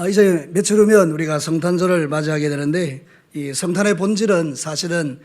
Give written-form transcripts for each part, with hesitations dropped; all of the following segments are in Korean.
이제 며칠 후면 우리가 성탄절을 맞이하게 되는데, 이 성탄의 본질은 사실은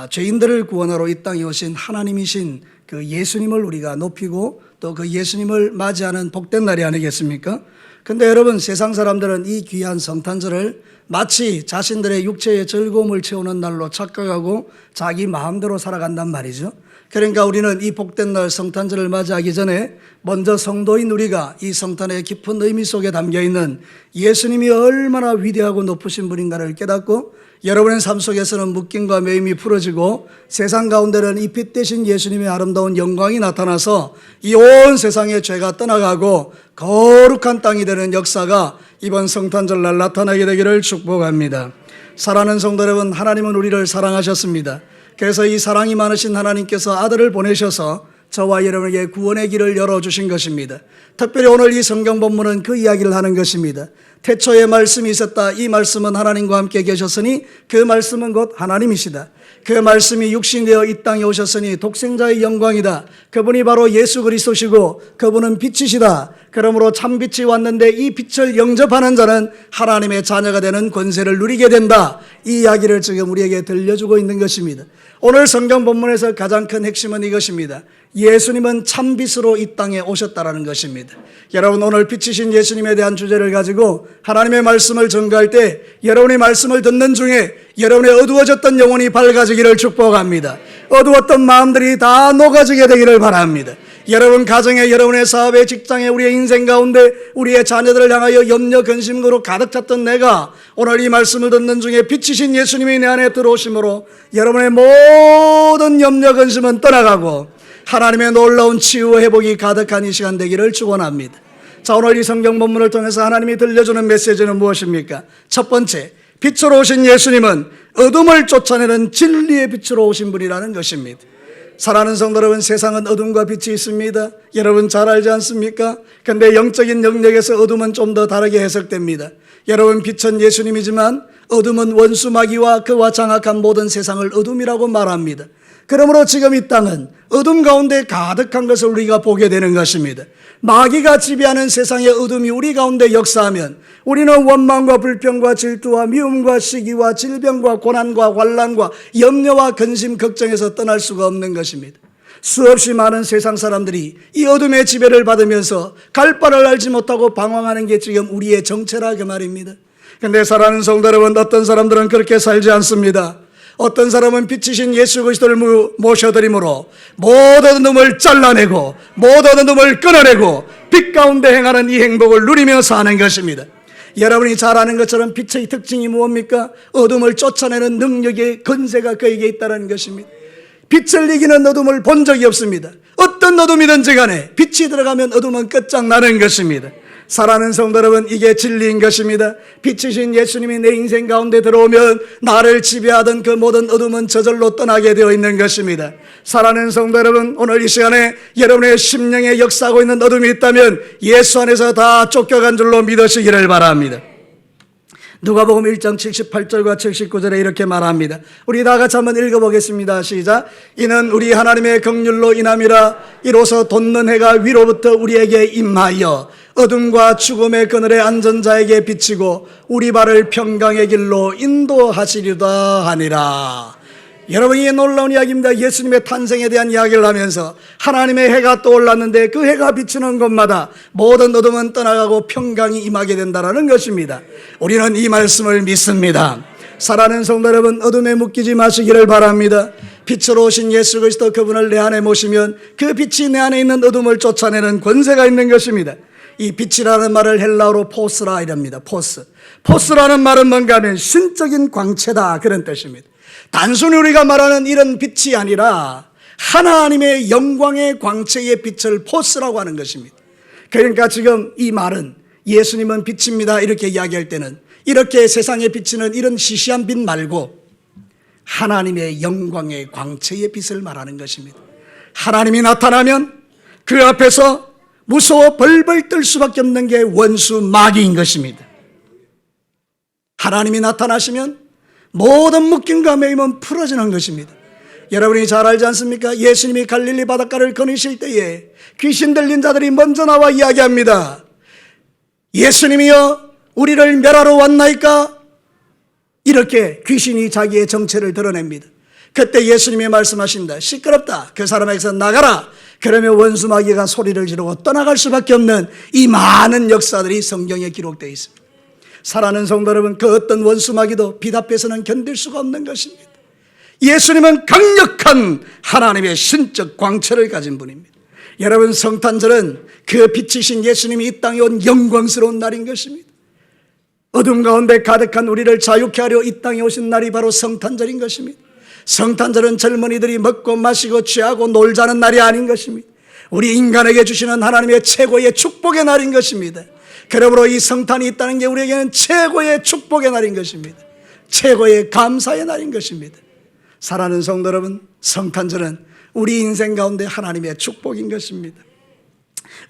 죄인들을 구원하러 이 땅에 오신 하나님이신 그 예수님을 우리가 높이고 또 그 예수님을 맞이하는 복된 날이 아니겠습니까? 근데 여러분, 세상 사람들은 이 귀한 성탄절을 마치 자신들의 육체의 즐거움을 채우는 날로 착각하고 자기 마음대로 살아간단 말이죠. 그러니까 우리는 이 복된 날 성탄절을 맞이하기 전에 먼저 성도인 우리가 이 성탄의 깊은 의미 속에 담겨있는 예수님이 얼마나 위대하고 높으신 분인가를 깨닫고, 여러분의 삶 속에서는 묶임과 매임이 풀어지고 세상 가운데는 이 빛 대신 예수님의 아름다운 영광이 나타나서 이 온 세상의 죄가 떠나가고 거룩한 땅이 되는 역사가 이번 성탄절날 나타나게 되기를 축복합니다. 사랑하는 성도 여러분, 하나님은 우리를 사랑하셨습니다. 그래서 이 사랑이 많으신 하나님께서 아들을 보내셔서 저와 여러분에게 구원의 길을 열어주신 것입니다. 특별히 오늘 이 성경 본문은 그 이야기를 하는 것입니다. 태초에 말씀이 있었다. 이 말씀은 하나님과 함께 계셨으니 그 말씀은 곧 하나님이시다. 그 말씀이 육신되어 이 땅에 오셨으니 독생자의 영광이다. 그분이 바로 예수 그리스도시고 그분은 빛이시다. 그러므로 참 빛이 왔는데 이 빛을 영접하는 자는 하나님의 자녀가 되는 권세를 누리게 된다. 이 이야기를 지금 우리에게 들려주고 있는 것입니다. 오늘 성경 본문에서 가장 큰 핵심은 이것입니다. 예수님은 참빛으로 이 땅에 오셨다라는 것입니다. 여러분, 오늘 빛이신 예수님에 대한 주제를 가지고 하나님의 말씀을 전가할 때 여러분의 말씀을 듣는 중에 여러분의 어두워졌던 영혼이 밝아지기를 축복합니다. 어두웠던 마음들이 다 녹아지게 되기를 바랍니다. 여러분 가정에, 여러분의 사업에, 직장에, 우리의 인생 가운데 우리의 자녀들을 향하여 염려 근심으로 가득 찼던 내가 오늘 이 말씀을 듣는 중에 빛이신 예수님이 내 안에 들어오심으로 여러분의 모든 염려 근심은 떠나가고 하나님의 놀라운 치유와 회복이 가득한 이 시간 되기를 축원합니다. 자, 오늘 이 성경 본문을 통해서 하나님이 들려주는 메시지는 무엇입니까? 첫 번째, 빛으로 오신 예수님은 어둠을 쫓아내는 진리의 빛으로 오신 분이라는 것입니다. 사랑하는 성도 여러분, 세상은 어둠과 빛이 있습니다. 여러분 잘 알지 않습니까? 그런데 영적인 영역에서 어둠은 좀 더 다르게 해석됩니다. 여러분, 빛은 예수님이지만 어둠은 원수 마귀와 그와 장악한 모든 세상을 어둠이라고 말합니다. 그러므로 지금 이 땅은 어둠 가운데 가득한 것을 우리가 보게 되는 것입니다. 마귀가 지배하는 세상의 어둠이 우리 가운데 역사하면 우리는 원망과 불평과 질투와 미움과 시기와 질병과 고난과 환난과 염려와 근심, 걱정에서 떠날 수가 없는 것입니다. 수없이 많은 세상 사람들이 이 어둠의 지배를 받으면서 갈 바를 알지 못하고 방황하는 게 지금 우리의 정체라 그 말입니다. 그런데 사랑하는 성도 여러분, 어떤 사람들은 그렇게 살지 않습니다. 어떤 사람은 빛이신 예수 그리스도를 모셔드림으로 모든 어둠을 잘라내고 모든 어둠을 끊어내고 빛 가운데 행하는 이 행복을 누리며 사는 것입니다. 여러분이 잘 아는 것처럼 빛의 특징이 무엇입니까? 어둠을 쫓아내는 능력의 권세가 그에게 있다는 것입니다. 빛을 이기는 어둠을 본 적이 없습니다. 어떤 어둠이든지 간에 빛이 들어가면 어둠은 끝장나는 것입니다. 사랑하는 성도 여러분, 이게 진리인 것입니다. 빛이신 예수님이 내 인생 가운데 들어오면 나를 지배하던 그 모든 어둠은 저절로 떠나게 되어 있는 것입니다. 사랑하는 성도 여러분, 오늘 이 시간에 여러분의 심령에 역사하고 있는 어둠이 있다면 예수 안에서 다 쫓겨간 줄로 믿으시기를 바랍니다. 누가복음 1장 78절과 79절에 이렇게 말합니다. 우리 다 같이 한번 읽어보겠습니다. 시작. 이는 우리 하나님의 긍휼로 인함이라. 이로써 돋는 해가 위로부터 우리에게 임하여 어둠과 죽음의 그늘에 앉은 자에게 비치고 우리 발을 평강의 길로 인도하시리다 하니라. 여러분, 이 놀라운 이야기입니다. 예수님의 탄생에 대한 이야기를 하면서 하나님의 해가 떠올랐는데 그 해가 비치는 곳마다 모든 어둠은 떠나가고 평강이 임하게 된다는 것입니다. 우리는 이 말씀을 믿습니다. 사랑하는 성도 여러분, 어둠에 묶이지 마시기를 바랍니다. 빛으로 오신 예수 그리스도, 그분을 내 안에 모시면 그 빛이 내 안에 있는 어둠을 쫓아내는 권세가 있는 것입니다. 이 빛이라는 말을 헬라어로 포스라 이랍니다. 포스라는 말은 뭔가 하면 신적인 광채다, 그런 뜻입니다. 단순히 우리가 말하는 이런 빛이 아니라 하나님의 영광의 광채의 빛을 포스라고 하는 것입니다. 그러니까 지금 이 말은 예수님은 빛입니다 이렇게 이야기할 때는 이렇게 세상에 비치는 이런 시시한 빛 말고 하나님의 영광의 광채의 빛을 말하는 것입니다. 하나님이 나타나면 그 앞에서 무서워 벌벌 떨 수밖에 없는 게 원수 마귀인 것입니다. 하나님이 나타나시면 모든 묶임과 매임은 풀어지는 것입니다. 여러분이 잘 알지 않습니까? 예수님이 갈릴리 바닷가를 거니실 때에 귀신 들린 자들이 먼저 나와 이야기합니다. 예수님이여, 우리를 멸하러 왔나이까? 이렇게 귀신이 자기의 정체를 드러냅니다. 그때 예수님이 말씀하신다. 시끄럽다. 그 사람에게서 나가라. 그러면 원수 마귀가 소리를 지르고 떠나갈 수밖에 없는 이 많은 역사들이 성경에 기록되어 있습니다. 사랑하는 성도 여러분, 그 어떤 원수 마귀도 빛 앞에서는 견딜 수가 없는 것입니다. 예수님은 강력한 하나님의 신적 광채를 가진 분입니다. 여러분, 성탄절은 그 빛이신 예수님이 이 땅에 온 영광스러운 날인 것입니다. 어둠 가운데 가득한 우리를 자유케 하려 이 땅에 오신 날이 바로 성탄절인 것입니다. 성탄절은 젊은이들이 먹고 마시고 취하고 놀자는 날이 아닌 것입니다. 우리 인간에게 주시는 하나님의 최고의 축복의 날인 것입니다. 그러므로 이 성탄이 있다는 게 우리에게는 최고의 축복의 날인 것입니다. 최고의 감사의 날인 것입니다. 사랑하는 성도 여러분, 성탄절은 우리 인생 가운데 하나님의 축복인 것입니다.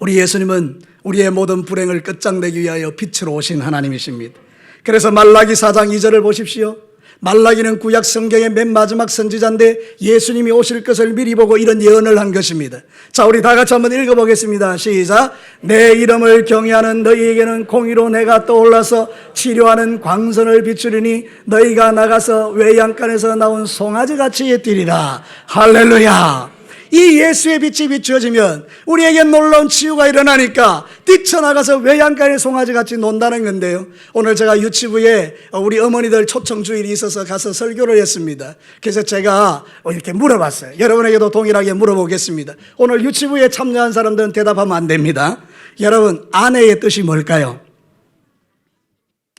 우리 예수님은 우리의 모든 불행을 끝장내기 위하여 빛으로 오신 하나님이십니다. 그래서 말라기 4장 2절을 보십시오. 말라기는 구약 성경의 맨 마지막 선지자인데 예수님이 오실 것을 미리 보고 이런 예언을 한 것입니다. 자, 우리 다 같이 한번 읽어보겠습니다. 시작. 내 이름을 경외하는 너희에게는 공의로 내가 떠올라서 치료하는 광선을 비추리니 너희가 나가서 외양간에서 나온 송아지같이 뛰리라. 할렐루야. 이 예수의 빛이 비추어지면 우리에게 놀라운 치유가 일어나니까 뛰쳐나가서 외양간에 송아지같이 논다는 건데요. 오늘 제가 유치부에 우리 어머니들 초청주일이 있어서 가서 설교를 했습니다. 그래서 제가 이렇게 물어봤어요. 여러분에게도 동일하게 물어보겠습니다. 오늘 유치부에 참여한 사람들은 대답하면 안 됩니다. 여러분, 아내의 뜻이 뭘까요?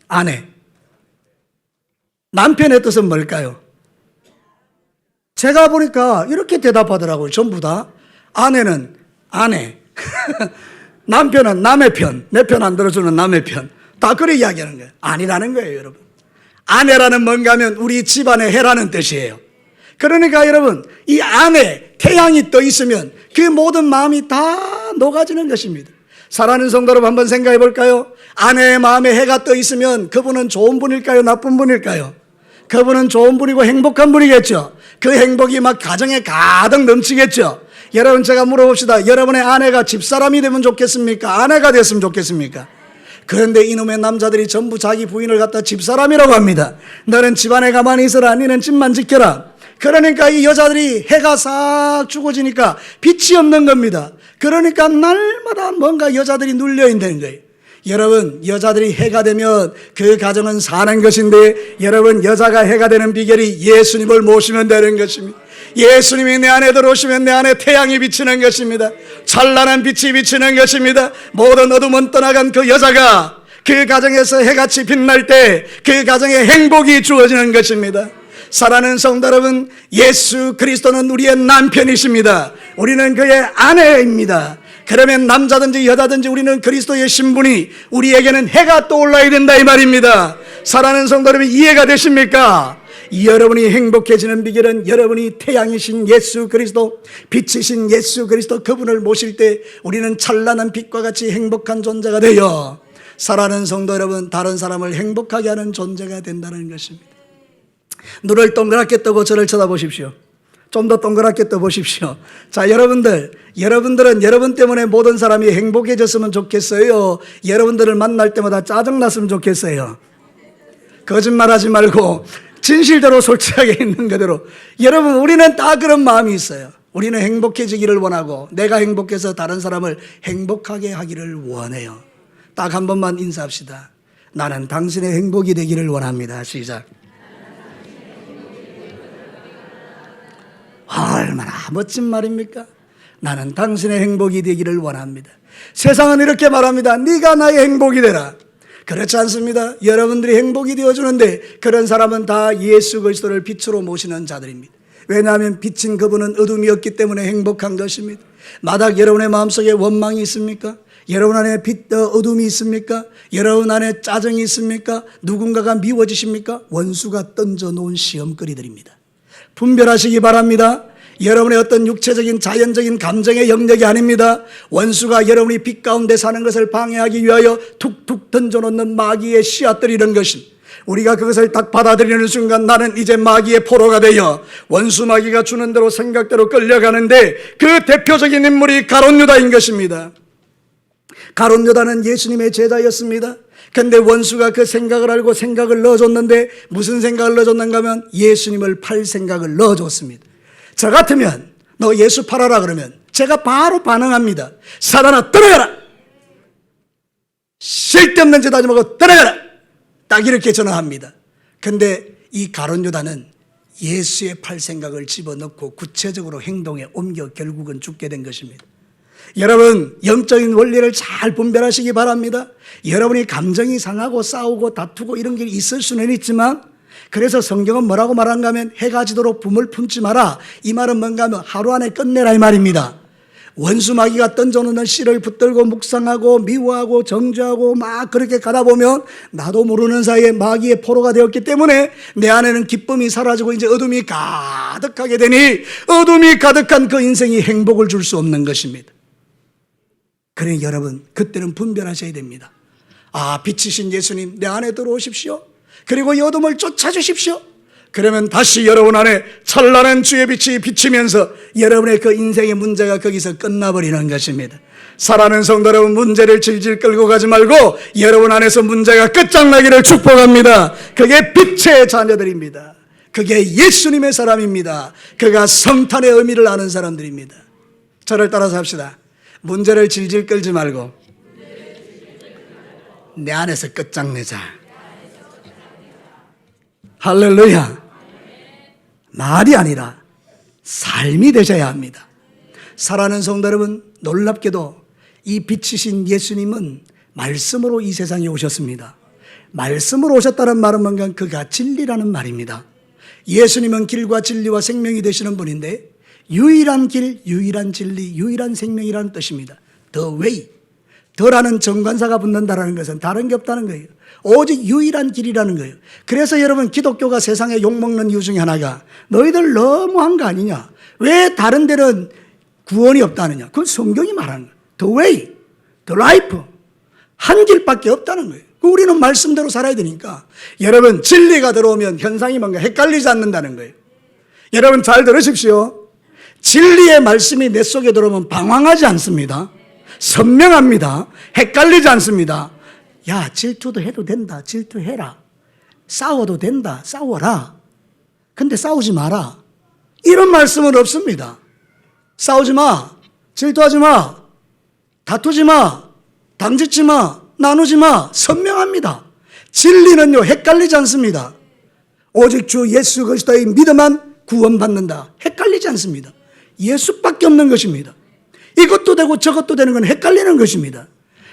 아내. 남편의 뜻은 뭘까요? 제가 보니까 이렇게 대답하더라고요. 전부 다. 아내는 아내, 남편은 남의 편, 내 편 안 들어주는 남의 편. 다 그렇게 이야기하는 거예요. 아니라는 거예요, 여러분. 아내라는 뭔가 하면 우리 집안의 해라는 뜻이에요. 그러니까 여러분, 이 안에 태양이 떠 있으면 그 모든 마음이 다 녹아지는 것입니다. 사랑하는 성도 여러분, 한번 생각해 볼까요? 아내의 마음에 해가 떠 있으면 그분은 좋은 분일까요? 나쁜 분일까요? 그분은 좋은 분이고 행복한 분이겠죠. 그 행복이 막 가정에 가득 넘치겠죠. 여러분, 제가 물어봅시다. 여러분의 아내가 집사람이 되면 좋겠습니까? 아내가 됐으면 좋겠습니까? 그런데 이놈의 남자들이 전부 자기 부인을 갖다 집사람이라고 합니다. 너는 집안에 가만히 있어라. 너는 집만 지켜라. 그러니까 이 여자들이 해가 싹 죽어지니까 빛이 없는 겁니다. 그러니까 날마다 뭔가 여자들이 눌려있는 거예요. 여러분, 여자들이 해가 되면 그 가정은 사는 것인데, 여러분, 여자가 해가 되는 비결이 예수님을 모시면 되는 것입니다. 예수님이 내 안에 들어오시면 내 안에 태양이 비치는 것입니다. 찬란한 빛이 비치는 것입니다. 모든 어둠은 떠나간 그 여자가 그 가정에서 해같이 빛날 때 그 가정에 행복이 주어지는 것입니다. 사랑하는 성도 여러분, 예수 그리스도는 우리의 남편이십니다. 우리는 그의 아내입니다. 그러면 남자든지 여자든지 우리는 그리스도의 신분이 우리에게는 해가 떠올라야 된다 이 말입니다. 사랑하는 성도 여러분, 이해가 되십니까? 여러분이 행복해지는 비결은 여러분이 태양이신 예수 그리스도, 빛이신 예수 그리스도, 그분을 모실 때 우리는 찬란한 빛과 같이 행복한 존재가 되어 사랑하는 성도 여러분, 다른 사람을 행복하게 하는 존재가 된다는 것입니다. 눈을 동그랗게 뜨고 저를 쳐다보십시오. 좀 더 동그랗게 떠보십시오. 자, 여러분들은 여러분 때문에 모든 사람이 행복해졌으면 좋겠어요? 여러분들을 만날 때마다 짜증났으면 좋겠어요? 거짓말하지 말고 진실대로 솔직하게 있는 그대로. 여러분, 우리는 다 그런 마음이 있어요. 우리는 행복해지기를 원하고 내가 행복해서 다른 사람을 행복하게 하기를 원해요. 딱 한 번만 인사합시다. 나는 당신의 행복이 되기를 원합니다. 시작. 얼마나 멋진 말입니까? 나는 당신의 행복이 되기를 원합니다. 세상은 이렇게 말합니다. 네가 나의 행복이 되라. 그렇지 않습니다. 여러분들이 행복이 되어주는데 그런 사람은 다 예수 그리스도를 빛으로 모시는 자들입니다. 왜냐하면 빛인 그분은 어둠이었기 때문에 행복한 것입니다. 마닥 여러분의 마음속에 원망이 있습니까? 여러분 안에 어둠이 있습니까? 여러분 안에 짜증이 있습니까? 누군가가 미워지십니까? 원수가 던져놓은 시험거리들입니다. 분별하시기 바랍니다. 여러분의 어떤 육체적인 자연적인 감정의 영역이 아닙니다. 원수가 여러분이 빛 가운데 사는 것을 방해하기 위하여 툭툭 던져놓는 마귀의 씨앗들이라는 것입니다. 우리가 그것을 딱 받아들이는 순간 나는 이제 마귀의 포로가 되어 원수 마귀가 주는 대로 생각대로 끌려가는데 그 대표적인 인물이 가룟 유다인 것입니다. 가룟 유다는 예수님의 제자였습니다. 근데 원수가 그 생각을 알고 생각을 넣어줬는데 무슨 생각을 넣어줬는가 하면 예수님을 팔 생각을 넣어줬습니다. 저 같으면 너 예수 팔아라 그러면 제가 바로 반응합니다. 사단아 떠나가라. 쓸데없는 짓 하지 말고 떠나가라. 딱 이렇게 전화합니다. 근데 이 가룟 유다는 예수의 팔 생각을 집어넣고 구체적으로 행동에 옮겨 결국은 죽게 된 것입니다. 여러분, 영적인 원리를 잘 분별하시기 바랍니다. 여러분이 감정이 상하고 싸우고 다투고 이런 게 있을 수는 있지만, 그래서 성경은 뭐라고 말한가 하면 해가 지도록 붐을 품지 마라. 이 말은 뭔가 하면 하루 안에 끝내라 이 말입니다. 원수 마귀가 던져놓는 씨를 붙들고 묵상하고 미워하고 정죄하고 막 그렇게 가다 보면 나도 모르는 사이에 마귀의 포로가 되었기 때문에 내 안에는 기쁨이 사라지고 이제 어둠이 가득하게 되니 어둠이 가득한 그 인생이 행복을 줄 수 없는 것입니다. 그러니 여러분, 그때는 분별하셔야 됩니다. 아, 빛이신 예수님 내 안에 들어오십시오. 그리고 이 어둠을 쫓아주십시오. 그러면 다시 여러분 안에 찬란한 주의 빛이 비치면서 여러분의 그 인생의 문제가 거기서 끝나버리는 것입니다. 사랑하는 성도 여러분, 문제를 질질 끌고 가지 말고 여러분 안에서 문제가 끝장나기를 축복합니다. 그게 빛의 자녀들입니다. 그게 예수님의 사람입니다. 그가 성탄의 의미를 아는 사람들입니다. 저를 따라서 합시다. 문제를 질질 끌지 말고 내 안에서 끝장내자. 할렐루야. 말이 아니라 삶이 되셔야 합니다. 사랑하는 성도 여러분, 놀랍게도 이 빛이신 예수님은 말씀으로 이 세상에 오셨습니다. 말씀으로 오셨다는 말은 뭔가 그가 진리라는 말입니다. 예수님은 길과 진리와 생명이 되시는 분인데 유일한 길, 유일한 진리, 유일한 생명이라는 뜻입니다. The way. 더라는 정관사가 붙는다는 것은 다른 게 없다는 거예요. 오직 유일한 길이라는 거예요. 그래서 여러분, 기독교가 세상에 욕먹는 이유 중에 하나가 너희들 너무한 거 아니냐. 왜 다른 데는 구원이 없다느냐. 그건 성경이 말하는 거예요. The way, the life. 한 길밖에 없다는 거예요. 우리는 말씀대로 살아야 되니까. 여러분, 진리가 들어오면 현상이 뭔가 헷갈리지 않는다는 거예요. 여러분 잘 들으십시오. 진리의 말씀이 내 속에 들어오면 방황하지 않습니다. 선명합니다. 헷갈리지 않습니다. 야, 질투도 해도 된다. 질투해라. 싸워도 된다. 싸워라. 근데 싸우지 마라. 이런 말씀은 없습니다. 싸우지 마. 질투하지 마. 다투지 마. 당짓지 마. 나누지 마. 선명합니다. 진리는요, 헷갈리지 않습니다. 오직 주 예수 그리스도의 믿음만 구원받는다. 헷갈리지 않습니다. 예수밖에 없는 것입니다. 이것도 되고 저것도 되는 건 헷갈리는 것입니다.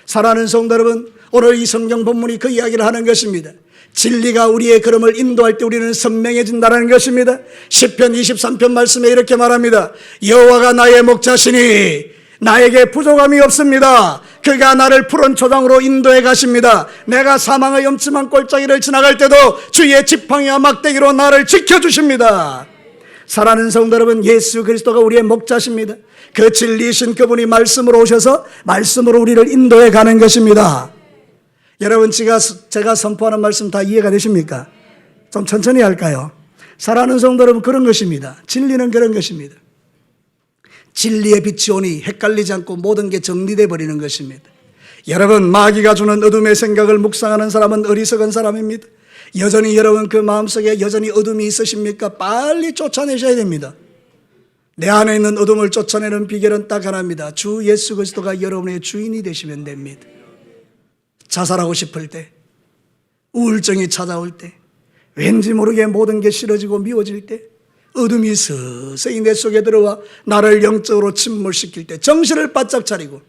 사랑하는 성도 여러분, 오늘 이 성경 본문이 그 이야기를 하는 것입니다. 진리가 우리의 걸음을 인도할 때 우리는 선명해진다는 것입니다. 시편 23편 말씀에 이렇게 말합니다. 여호와가 나의 목자시니 나에게 부족함이 없습니다. 그가 나를 푸른 초장으로 인도해 가십니다. 내가 사망의 엄침한 골짜기를 지나갈 때도 주의 지팡이와 막대기로 나를 지켜주십니다. 사랑하는 성도 여러분, 예수 그리스도가 우리의 목자십니다. 그 진리이신 그분이 말씀으로 오셔서 말씀으로 우리를 인도해 가는 것입니다. 여러분, 제가 선포하는 말씀 다 이해가 되십니까? 좀 천천히 할까요? 사랑하는 성도 여러분, 그런 것입니다. 진리는 그런 것입니다. 진리의 빛이 오니 헷갈리지 않고 모든 게 정리되어 버리는 것입니다. 여러분, 마귀가 주는 어둠의 생각을 묵상하는 사람은 어리석은 사람입니다. 여전히 여러분 그 마음속에 여전히 어둠이 있으십니까? 빨리 쫓아내셔야 됩니다. 내 안에 있는 어둠을 쫓아내는 비결은 딱 하나입니다. 주 예수 그리스도가 여러분의 주인이 되시면 됩니다. 자살하고 싶을 때, 우울증이 찾아올 때, 왠지 모르게 모든 게 싫어지고 미워질 때, 어둠이 서서히 내 속에 들어와 나를 영적으로 침몰시킬 때 정신을 바짝 차리고,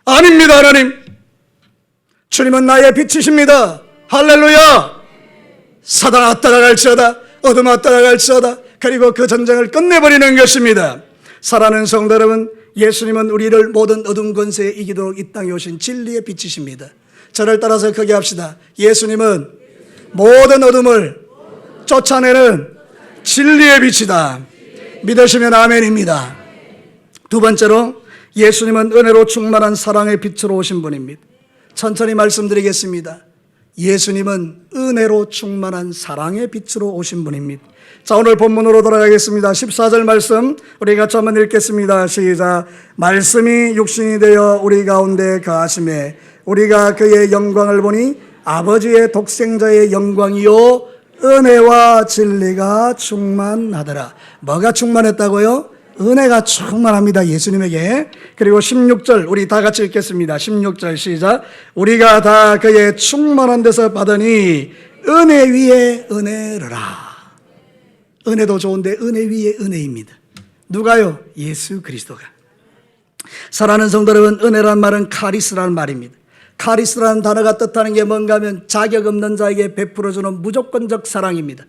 아닙니다 하나님, 주님은 나의 빛이십니다. 할렐루야. 사단아 따라갈지어다, 어둠아 따라갈지어다. 그리고 그 전쟁을 끝내버리는 것입니다. 사랑하는 성도 여러분, 예수님은 우리를 모든 어둠 권세에 이기도록 이 땅에 오신 진리의 빛이십니다. 저를 따라서 크게 합시다. 예수님은 모든 어둠을 쫓아내는 진리의 빛이다. 믿으시면 아멘입니다. 두 번째로, 예수님은 은혜로 충만한 사랑의 빛으로 오신 분입니다. 천천히 말씀드리겠습니다. 예수님은 은혜로 충만한 사랑의 빛으로 오신 분입니다. 자, 오늘 본문으로 돌아가겠습니다. 14절 말씀 우리 같이 한번 읽겠습니다. 시작. 말씀이 육신이 되어 우리 가운데 거하심에 우리가 그의 영광을 보니 아버지의 독생자의 영광이요 은혜와 진리가 충만하더라. 뭐가 충만했다고요? 은혜가 충만합니다, 예수님에게. 그리고 16절 우리 다 같이 읽겠습니다. 16절 시작. 우리가 다 그의 충만한 데서 받으니 은혜 위에 은혜로라. 은혜도 좋은데 은혜 위에 은혜입니다. 누가요? 예수 그리스도가. 사랑하는 성도 여러분, 은혜란 말은 카리스라는 말입니다. 카리스라는 단어가 뜻하는 게 뭔가 하면 자격 없는 자에게 베풀어주는 무조건적 사랑입니다.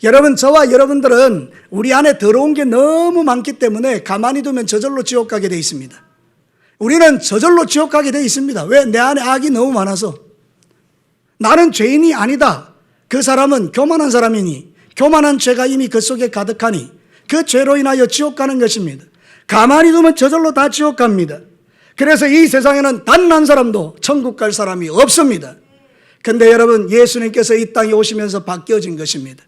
여러분, 저와 여러분들은 우리 안에 더러운 게 너무 많기 때문에 가만히 두면 저절로 지옥 가게 돼 있습니다. 우리는 저절로 지옥 가게 돼 있습니다. 왜? 내 안에 악이 너무 많아서. 나는 죄인이 아니다. 그 사람은 교만한 사람이니, 교만한 죄가 이미 그 속에 가득하니 그 죄로 인하여 지옥 가는 것입니다. 가만히 두면 저절로 다 지옥 갑니다. 그래서 이 세상에는 단 한 사람도 천국 갈 사람이 없습니다. 근데 여러분, 예수님께서 이 땅에 오시면서 바뀌어진 것입니다.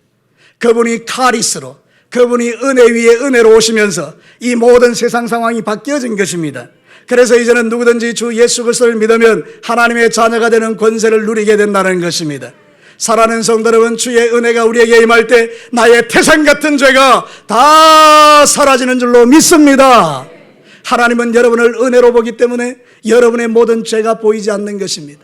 그분이 카리스로, 그분이 은혜 위에 은혜로 오시면서 이 모든 세상 상황이 바뀌어진 것입니다. 그래서 이제는 누구든지 주 예수 그리스도를 믿으면 하나님의 자녀가 되는 권세를 누리게 된다는 것입니다. 사랑하는 성도 여러분, 주의 은혜가 우리에게 임할 때 나의 태산 같은 죄가 다 사라지는 줄로 믿습니다. 하나님은 여러분을 은혜로 보기 때문에 여러분의 모든 죄가 보이지 않는 것입니다.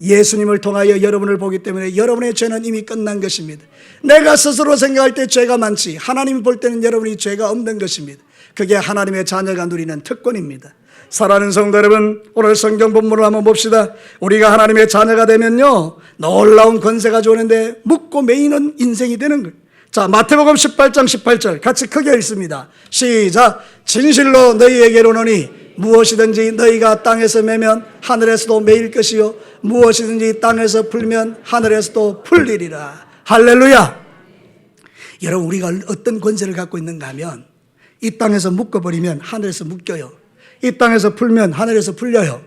예수님을 통하여 여러분을 보기 때문에 여러분의 죄는 이미 끝난 것입니다. 내가 스스로 생각할 때 죄가 많지 하나님이 볼 때는 여러분이 죄가 없는 것입니다. 그게 하나님의 자녀가 누리는 특권입니다. 사랑하는 성도 여러분, 오늘 성경 본문을 한번 봅시다. 우리가 하나님의 자녀가 되면요, 놀라운 권세가 주는데 묻고 매이는 인생이 되는 거예요. 자, 마태복음 18장 18절 같이 크게 읽습니다. 시작. 진실로 너희에게 이르노니 무엇이든지 너희가 땅에서 매면 하늘에서도 매일 것이요 무엇이든지 땅에서 풀면 하늘에서도 풀리리라. 할렐루야. 여러분, 우리가 어떤 권세를 갖고 있는가 하면 이 땅에서 묶어버리면 하늘에서 묶여요. 이 땅에서 풀면 하늘에서 풀려요.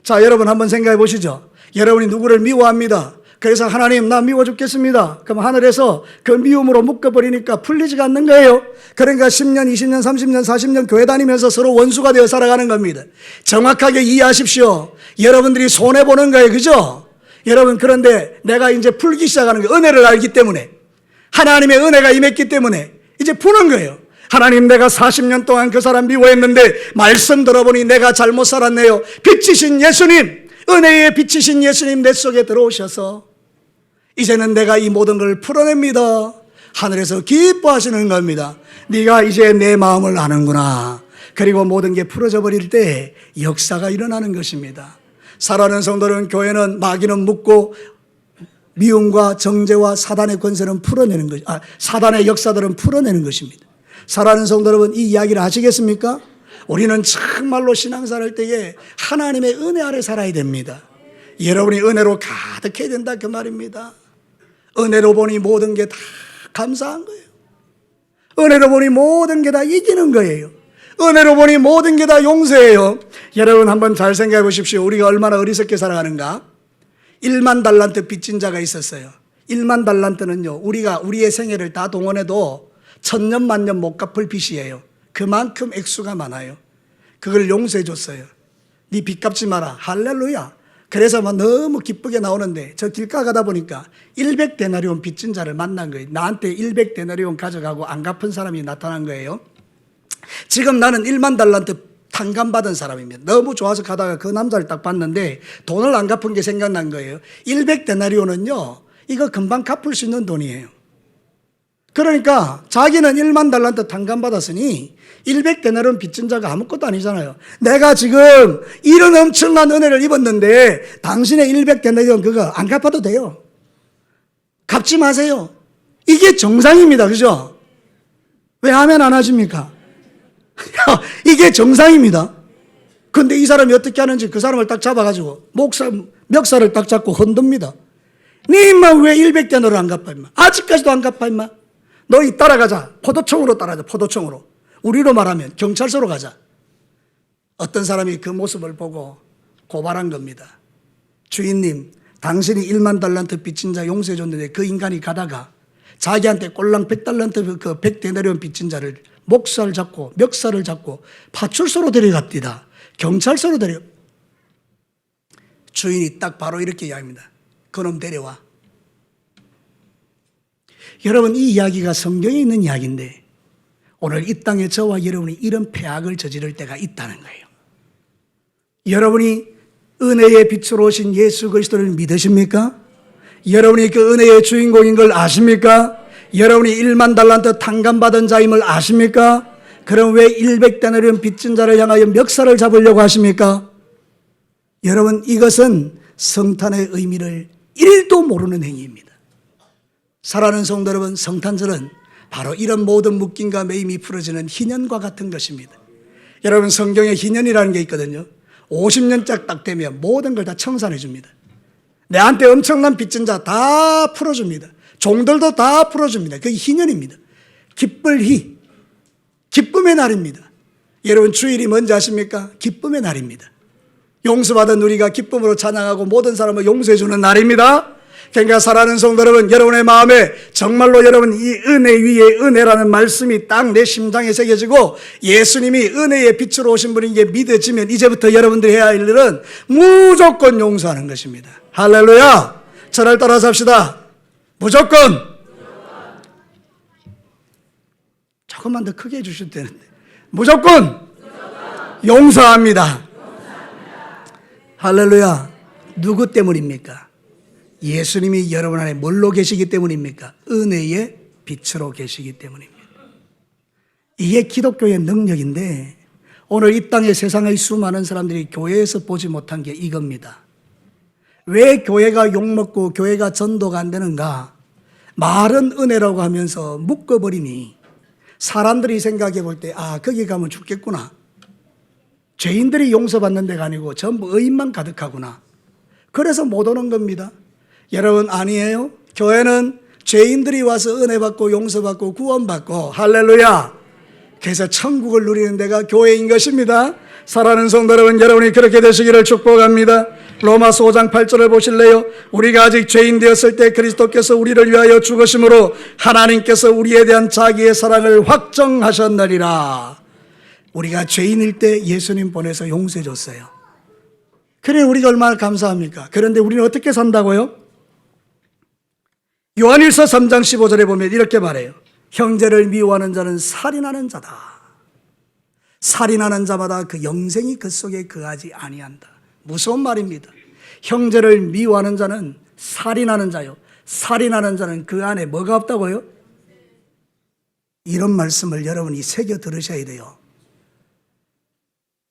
자, 여러분 한번 생각해 보시죠. 여러분이 누구를 미워합니다. 그래서 하나님, 나 미워 죽겠습니다. 그럼 하늘에서 그 미움으로 묶어버리니까 풀리지가 않는 거예요. 그러니까 10년, 20년, 30년, 40년 교회 다니면서 서로 원수가 되어 살아가는 겁니다. 정확하게 이해하십시오. 여러분들이 손해보는 거예요. 그죠? 여러분, 그런데 내가 이제 풀기 시작하는 거예요. 은혜를 알기 때문에. 하나님의 은혜가 임했기 때문에 이제 푸는 거예요. 하나님, 내가 40년 동안 그 사람 미워했는데 말씀 들어보니 내가 잘못 살았네요. 빛이신 예수님, 은혜의 빛이신 예수님 내 속에 들어오셔서 이제는 내가 이 모든 걸 풀어냅니다. 하늘에서 기뻐하시는 겁니다. 네가 이제 내 마음을 아는구나. 그리고 모든 게 풀어져 버릴 때 역사가 일어나는 것입니다. 사랑하는 성도는, 교회는 마귀는 묶고 미움과 정죄와 사단의 권세는 풀어내는 것, 사단의 역사들은 풀어내는 것입니다. 사랑하는 성도 여러분, 이 이야기를 아시겠습니까? 우리는 정말로 신앙생활 할 때에 하나님의 은혜 아래 살아야 됩니다. 여러분이 은혜로 가득해야 된다 그 말입니다. 은혜로 보니 모든 게 다 감사한 거예요. 은혜로 보니 모든 게 다 이기는 거예요. 은혜로 보니 모든 게 다 용서예요. 여러분 한번 잘 생각해 보십시오. 우리가 얼마나 어리석게 살아가는가. 1만 달란트 빚진 자가 있었어요. 1만 달란트는요, 우리의 생애를 다 동원해도 1000년 만년 못 갚을 빚이에요. 그만큼 액수가 많아요. 그걸 용서해 줬어요. 네 빚 갚지 마라. 할렐루야. 그래서 막 너무 기쁘게 나오는데 저 길가 가다 보니까 100데나리온 빚진 자를 만난 거예요. 나한테 100데나리온 가져가고 안 갚은 사람이 나타난 거예요. 지금 나는 1만 달란트 탕감받은 사람입니다. 너무 좋아서 가다가 그 남자를 딱 봤는데 돈을 안 갚은 게 생각난 거예요. 100데나리온은요, 이거 금방 갚을 수 있는 돈이에요. 그러니까 자기는 1만 달란트 탕감받았으니 100데나리온 빚진 자가 아무것도 아니잖아요. 내가 지금 이런 엄청난 은혜를 입었는데 당신의 100데나리온 그거 안 갚아도 돼요. 갚지 마세요. 이게 정상입니다. 그죠? 왜 하면 안 하십니까? 이게 정상입니다. 근데 이 사람이 어떻게 하는지 그 사람을 딱 잡아가지고 멱살을 딱 잡고 흔듭니다. 네 임마 왜 100데나리온 안 갚아 임마? 아직까지도 안 갚아 임마? 너희 따라가자. 포도청으로 따라가자. 포도청으로. 우리로 말하면 경찰서로 가자. 어떤 사람이 그 모습을 보고 고발한 겁니다. 주인님, 당신이 1만 달란트 빚진 자 용서해 줬는데 그 인간이 가다가 자기한테 꼴랑 100달란트 그 100데나리온 빚진 자를 멱살을 잡고 파출소로 데려갑니다. 경찰서로 주인이 딱 바로 이렇게 이야기합니다. 그놈 데려와. 여러분, 이 이야기가 성경에 있는 이야기인데 오늘 이 땅에 저와 여러분이 이런 폐악을 저지를 때가 있다는 거예요. 여러분이 은혜의 빛으로 오신 예수 그리스도를 믿으십니까? 여러분이 그 은혜의 주인공인 걸 아십니까? 여러분이 1만 달란트 탕감받은 자임을 아십니까? 그럼 왜 100데나리온 빚진 자를 향하여 멱살을 잡으려고 하십니까? 여러분, 이것은 성탄의 의미를 1도 모르는 행위입니다. 사랑하는 성도 여러분, 성탄절은 바로 이런 모든 묶임과 매임이 풀어지는 희년과 같은 것입니다. 여러분, 성경에 희년이라는 게 있거든요. 50년짝 딱 되면 모든 걸 다 청산해 줍니다. 내한테 엄청난 빚진 자 다 풀어줍니다. 종들도 다 풀어줍니다. 그게 희년입니다. 기쁠 희, 기쁨의 날입니다. 여러분, 주일이 뭔지 아십니까? 기쁨의 날입니다. 용서받은 우리가 기쁨으로 찬양하고 모든 사람을 용서해 주는 날입니다. 그러니까 사랑하는 성도 여러분, 여러분의 마음에 정말로 여러분 이 은혜 위에 은혜라는 말씀이 딱 내 심장에 새겨지고 예수님이 은혜의 빛으로 오신 분인 게 믿어지면 이제부터 여러분들이 해야 할 일은 무조건 용서하는 것입니다. 할렐루야. 저를 따라서 합시다. 무조건. 조금만 더 크게 해주셔도 되는데 무조건 용서합니다. 할렐루야. 누구 때문입니까? 예수님이 여러분 안에 뭘로 계시기 때문입니까? 은혜의 빛으로 계시기 때문입니다. 이게 기독교의 능력인데 오늘 이 땅의 세상의 수많은 사람들이 교회에서 보지 못한 게 이겁니다. 왜 교회가 욕먹고 교회가 전도가 안 되는가? 말은 은혜라고 하면서 묶어버리니 사람들이 생각해 볼 때 거기 가면 죽겠구나. 죄인들이 용서받는 데가 아니고 전부 의인만 가득하구나. 그래서 못 오는 겁니다. 여러분, 아니에요. 교회는 죄인들이 와서 은혜 받고 용서받고 구원받고 할렐루야. 그래서 천국을 누리는 데가 교회인 것입니다. 사랑하는 성도 여러분, 여러분이 그렇게 되시기를 축복합니다. 로마서 5장 8절을 보실래요? 우리가 아직 죄인 되었을 때 그리스도께서 우리를 위하여 죽으심으로 하나님께서 우리에 대한 자기의 사랑을 확정하셨느니라. 우리가 죄인일 때 예수님 보내서 용서해 줬어요. 그래, 우리가 얼마나 감사합니까? 그런데 우리는 어떻게 산다고요? 요한일서 3장 15절에 보면 이렇게 말해요. 형제를 미워하는 자는 살인하는 자다. 살인하는 자마다 그 영생이 그 속에 거하지 아니한다. 무서운 말입니다. 형제를 미워하는 자는 살인하는 자요. 살인하는 자는 그 안에 뭐가 없다고요? 이런 말씀을 여러분이 새겨 들으셔야 돼요.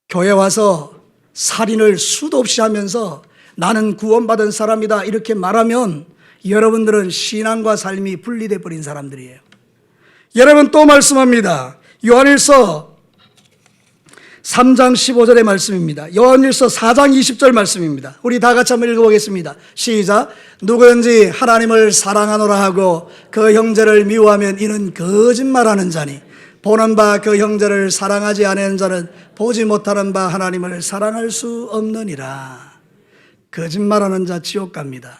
교회 와서 살인을 수도 없이 하면서 나는 구원받은 사람이다 이렇게 말하면 여러분들은 신앙과 삶이 분리돼 버린 사람들이에요. 여러분, 또 말씀합니다. 요한일서 3장 15절의 말씀입니다. 요한일서 4장 20절 말씀입니다. 우리 다 같이 한번 읽어보겠습니다. 시작. 누구든지 하나님을 사랑하노라 하고 그 형제를 미워하면 이는 거짓말하는 자니 보는 바 그 형제를 사랑하지 않는 자는 보지 못하는 바 하나님을 사랑할 수 없느니라. 거짓말하는 자 지옥 갑니다.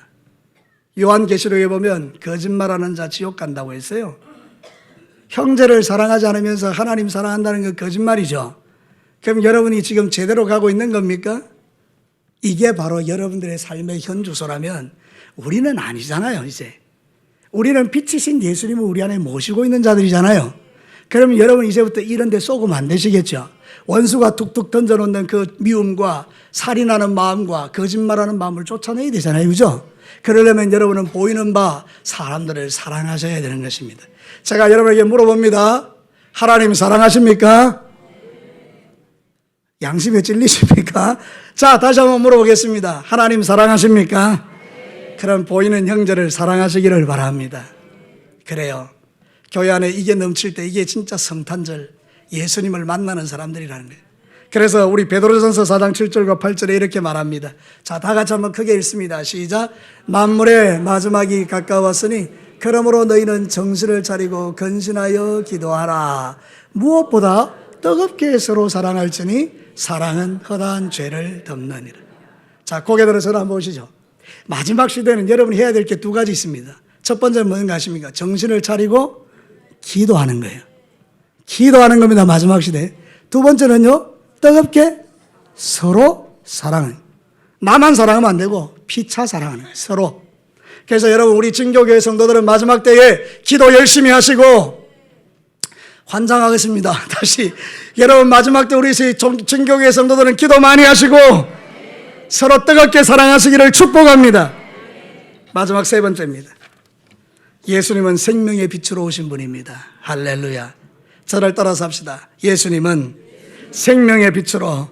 요한계시록에 보면 거짓말하는 자 지옥 간다고 했어요. 형제를 사랑하지 않으면서 하나님 사랑한다는 건 거짓말이죠. 그럼 여러분이 지금 제대로 가고 있는 겁니까? 이게 바로 여러분들의 삶의 현주소라면 우리는 아니잖아요. 이제 우리는 빛이신 예수님을 우리 안에 모시고 있는 자들이잖아요. 그러면 여러분 이제부터 이런 데 쏘으면 안 되시겠죠. 원수가 툭툭 던져놓는 그 미움과 살인하는 마음과 거짓말하는 마음을 쫓아내야 되잖아요. 그죠? 그러려면 여러분은 보이는 바 사람들을 사랑하셔야 되는 것입니다. 제가 여러분에게 물어봅니다. 하나님 사랑하십니까? 양심에 찔리십니까? 자, 다시 한번 물어보겠습니다. 하나님 사랑하십니까? 그럼 보이는 형제를 사랑하시기를 바랍니다. 그래요. 교회 안에 이게 넘칠 때 이게 진짜 성탄절 예수님을 만나는 사람들이라는 거예요. 그래서 우리 베드로전서 4장 7절과 8절에 이렇게 말합니다. 자, 다 같이 한번 크게 읽습니다. 시작. 만물의 마지막이 가까웠으니 그러므로 너희는 정신을 차리고 근신하여 기도하라. 무엇보다 뜨겁게 서로 사랑할지니 사랑은 허다한 죄를 덮느니라. 자, 고개 들어서 한번 보시죠. 마지막 시대는 여러분이 해야 될 게 두 가지 있습니다. 첫 번째는 뭔가 아십니까? 정신을 차리고 기도하는 거예요. 기도하는 겁니다. 마지막 시대. 두 번째는요, 뜨겁게 서로 사랑하는. 나만 사랑하면 안 되고 피차 사랑하는 거예요. 서로. 그래서 여러분 우리 진교교회 성도들은 마지막 때에 기도 열심히 하시고 환장하겠습니다. 다시 여러분 마지막 때 우리 진교교회 성도들은 기도 많이 하시고 서로 뜨겁게 사랑하시기를 축복합니다. 마지막 세 번째입니다. 예수님은 생명의 빛으로 오신 분입니다. 할렐루야. 저를 따라서 합시다. 예수님은 생명의 빛으로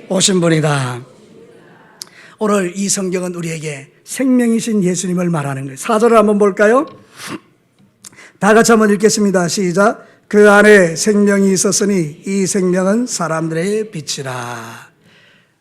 오신 분이다. 오늘 이 성경은 우리에게 생명이신 예수님을 말하는 거예요. 4절을 한번 볼까요? 다 같이 한번 읽겠습니다. 시작. 그 안에 생명이 있었으니 이 생명은 사람들의 빛이라.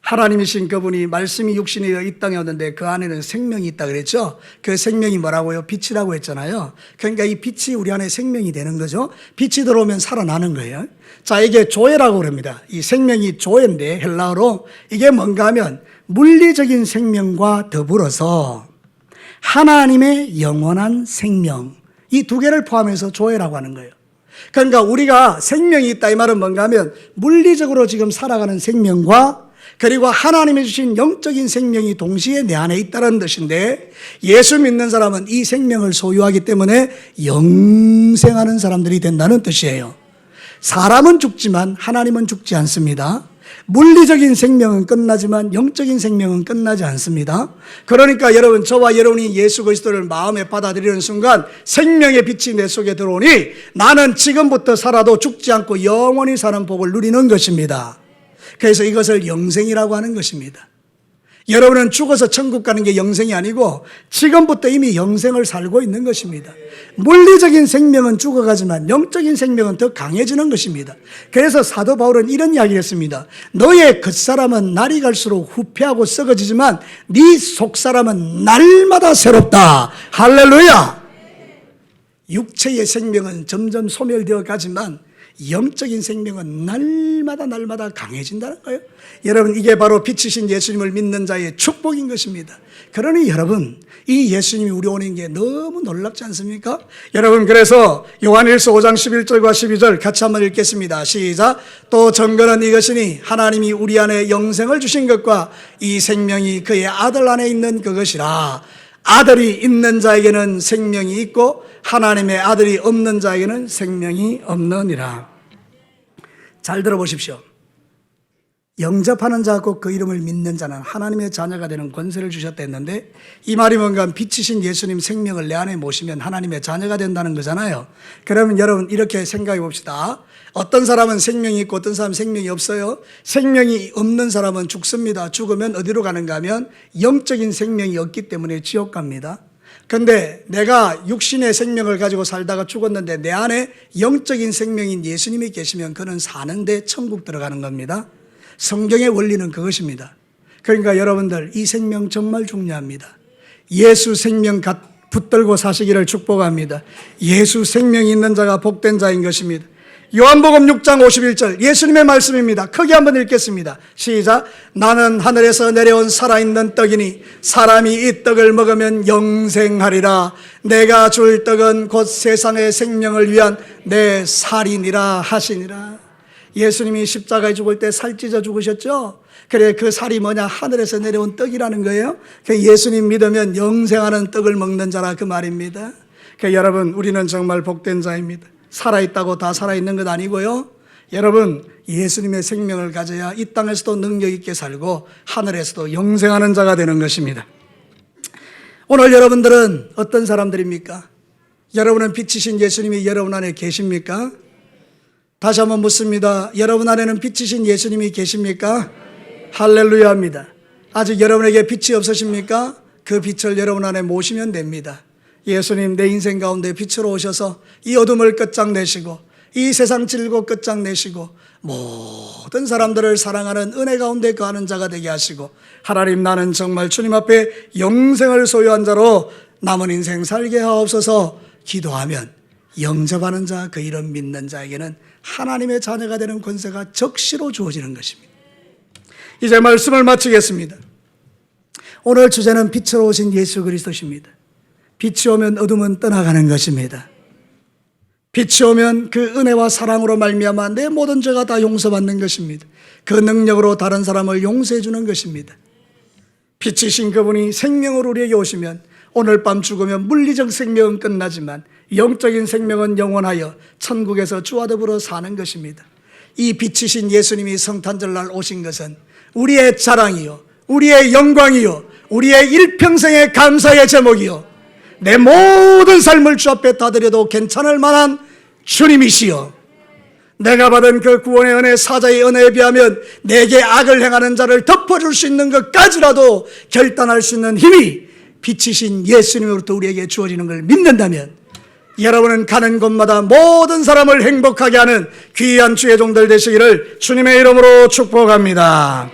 하나님이신 그분이 말씀이 육신이 되어 이 땅에 왔는데 그 안에는 생명이 있다 그랬죠. 그 생명이 뭐라고요? 빛이라고 했잖아요. 그러니까 이 빛이 우리 안에 생명이 되는 거죠. 빛이 들어오면 살아나는 거예요. 자, 이게 조에라고 그럽니다. 이 생명이 조에인데 헬라어로 이게 뭔가 하면 물리적인 생명과 더불어서 하나님의 영원한 생명, 이 두 개를 포함해서 조에라고 하는 거예요. 그러니까 우리가 생명이 있다 이 말은 뭔가 하면 물리적으로 지금 살아가는 생명과 그리고 하나님이 주신 영적인 생명이 동시에 내 안에 있다는 뜻인데, 예수 믿는 사람은 이 생명을 소유하기 때문에 영생하는 사람들이 된다는 뜻이에요. 사람은 죽지만 하나님은 죽지 않습니다. 물리적인 생명은 끝나지만 영적인 생명은 끝나지 않습니다. 그러니까 여러분, 저와 여러분이 예수 그리스도를 마음에 받아들이는 순간 생명의 빛이 내 속에 들어오니 나는 지금부터 살아도 죽지 않고 영원히 사는 복을 누리는 것입니다. 그래서 이것을 영생이라고 하는 것입니다. 여러분은 죽어서 천국 가는 게 영생이 아니고 지금부터 이미 영생을 살고 있는 것입니다. 물리적인 생명은 죽어가지만 영적인 생명은 더 강해지는 것입니다. 그래서 사도 바울은 이런 이야기를 했습니다. 너의 겉사람은 날이 갈수록 후패하고 썩어지지만 네 속사람은 날마다 새롭다. 할렐루야. 육체의 생명은 점점 소멸되어 가지만 영적인 생명은 날마다 강해진다는 거예요. 여러분, 이게 바로 빛이신 예수님을 믿는 자의 축복인 것입니다. 그러니 여러분, 이 예수님이 우리 오는 게 너무 놀랍지 않습니까? 여러분, 그래서 요한일서 5장 11절과 12절 같이 한번 읽겠습니다. 시작. 또 증거는 이것이니 하나님이 우리 안에 영생을 주신 것과 이 생명이 그의 아들 안에 있는 그것이라. 아들이 있는 자에게는 생명이 있고 하나님의 아들이 없는 자에게는 생명이 없느니라. 잘 들어보십시오. 영접하는 자고 그 이름을 믿는 자는 하나님의 자녀가 되는 권세를 주셨다 했는데, 이 말이 뭔가 빛이신 예수님 생명을 내 안에 모시면 하나님의 자녀가 된다는 거잖아요. 그러면 여러분 이렇게 생각해 봅시다. 어떤 사람은 생명이 있고 어떤 사람은 생명이 없어요. 생명이 없는 사람은 죽습니다. 죽으면 어디로 가는가 하면 영적인 생명이 없기 때문에 지옥 갑니다. 그런데 내가 육신의 생명을 가지고 살다가 죽었는데 내 안에 영적인 생명인 예수님이 계시면 그는 사는데 천국 들어가는 겁니다. 성경의 원리는 그것입니다. 그러니까 여러분들, 이 생명 정말 중요합니다. 예수 생명 붙들고 사시기를 축복합니다. 예수 생명이 있는 자가 복된 자인 것입니다. 요한복음 6장 51절 예수님의 말씀입니다. 크게 한번 읽겠습니다. 시작. 나는 하늘에서 내려온 살아있는 떡이니 사람이 이 떡을 먹으면 영생하리라. 내가 줄 떡은 곧 세상의 생명을 위한 내 살이니라 하시니라. 예수님이 십자가에 죽을 때 살찢어 죽으셨죠? 그래, 그 살이 뭐냐? 하늘에서 내려온 떡이라는 거예요. 예수님 믿으면 영생하는 떡을 먹는 자라 그 말입니다. 여러분, 우리는 정말 복된 자입니다. 살아있다고 다 살아있는 것 아니고요. 여러분, 예수님의 생명을 가져야 이 땅에서도 능력 있게 살고 하늘에서도 영생하는 자가 되는 것입니다. 오늘 여러분들은 어떤 사람들입니까? 여러분은 빛이신 예수님이 여러분 안에 계십니까? 다시 한번 묻습니다. 여러분 안에는 빛이신 예수님이 계십니까? 할렐루야입니다. 아직 여러분에게 빛이 없으십니까? 그 빛을 여러분 안에 모시면 됩니다. 예수님, 내 인생 가운데 빛으로 오셔서 이 어둠을 끝장내시고 이 세상 질고 끝장내시고 모든 사람들을 사랑하는 은혜 가운데 거하는 자가 되게 하시고, 하나님, 나는 정말 주님 앞에 영생을 소유한 자로 남은 인생 살게 하옵소서 기도하면 영접하는 자, 그 이름 믿는 자에게는 하나님의 자녀가 되는 권세가 적시로 주어지는 것입니다. 이제 말씀을 마치겠습니다. 오늘 주제는 빛으로 오신 예수 그리스도십니다. 빛이 오면 어둠은 떠나가는 것입니다. 빛이 오면 그 은혜와 사랑으로 말미암아 내 모든 죄가 다 용서받는 것입니다. 그 능력으로 다른 사람을 용서해 주는 것입니다. 빛이신 그분이 생명으로 우리에게 오시면 오늘 밤 죽으면 물리적 생명은 끝나지만 영적인 생명은 영원하여 천국에서 주와 더불어 사는 것입니다. 이 빛이신 예수님이 성탄절날 오신 것은 우리의 자랑이요, 우리의 영광이요, 우리의 일평생의 감사의 제목이요, 내 모든 삶을 주 앞에 다 드려도 괜찮을 만한 주님이시여, 내가 받은 그 구원의 은혜, 사자의 은혜에 비하면 내게 악을 행하는 자를 덮어줄 수 있는 것까지라도 결단할 수 있는 힘이 빛이신 예수님으로부터 우리에게 주어지는 걸 믿는다면 여러분은 가는 곳마다 모든 사람을 행복하게 하는 귀한 주의 종들 되시기를 주님의 이름으로 축복합니다.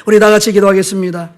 우리 다 같이 기도하겠습니다.